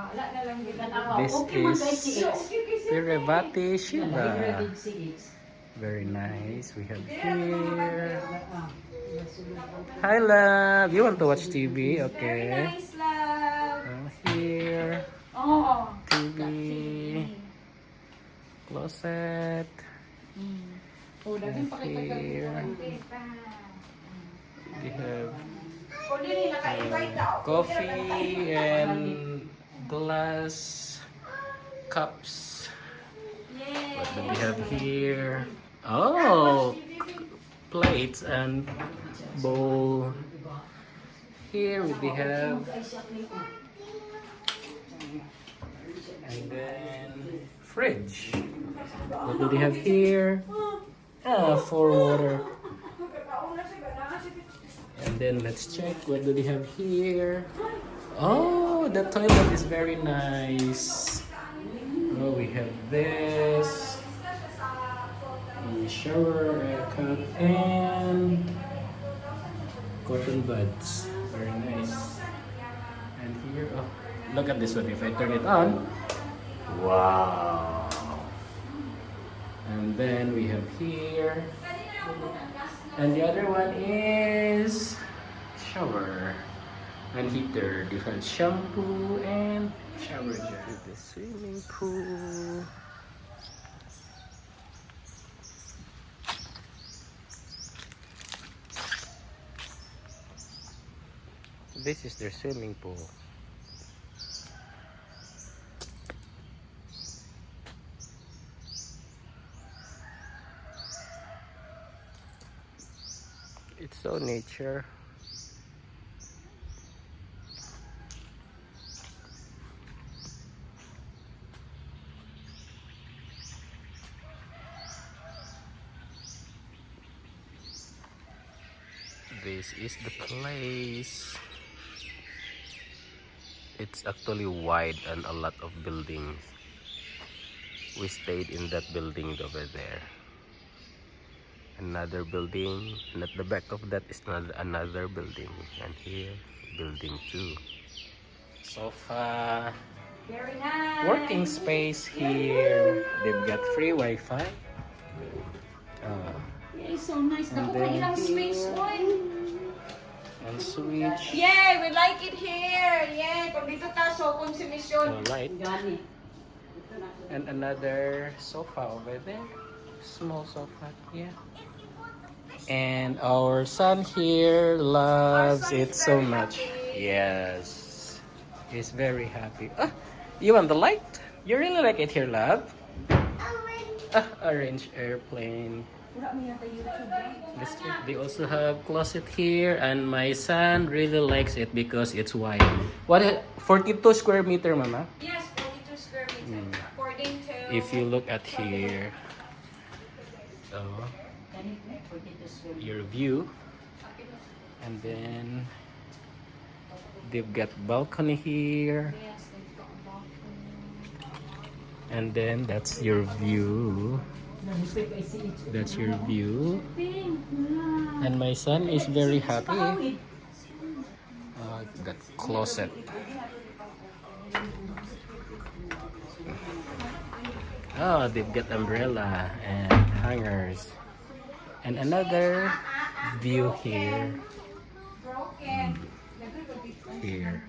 This is Pirevati Shiva. Very nice. We have here. Hi, love. You want to watch TV? Okay. Very nice, love. Here. Oh. TV. Closet. Oh, daging Here. We have naka-invite daw. coffee and glass cups. What do we have here? Oh, plates and bowl. Here we have, and then fridge. What do they have here? For water. And then let's check what do they have here. Oh, the toilet is very nice. Oh, we have this. Shower cup and cotton buds. Very nice. And here, oh, look at this one. If I turn it on, wow. And then we have here. And the other one is shower and heater. Different shampoo and shower gel. The swimming pool. This is their swimming pool. It's so nature. This is the place. It's actually wide and a lot of buildings. We stayed in that building over there. Another building, and at the back of that is another building, and here building 2. Sofa. Very nice. Working space here. They've got free Wi-Fi. Yeah, it's so nice. And Naku, then ilang space, here. boy. And switch. Yeah, we like it here. Yeah, kung dito ta, so konsumisyon. Light. And another sofa over there. Small sofa. Yeah. And our son here loves it so much. Yes. He's very happy. Ah, you want the light? You really like it here, love? Orange airplane. They also have closet here, and my son really likes it because it's wide. What? 42 square meter, Mama? Yes, 42 square meters. According to... If you look at here, your view, and then they've got balcony here, and then that's your view. That's your view, and my son is very happy. That closet. Oh, they've got umbrella and hangers. And another view here. Here.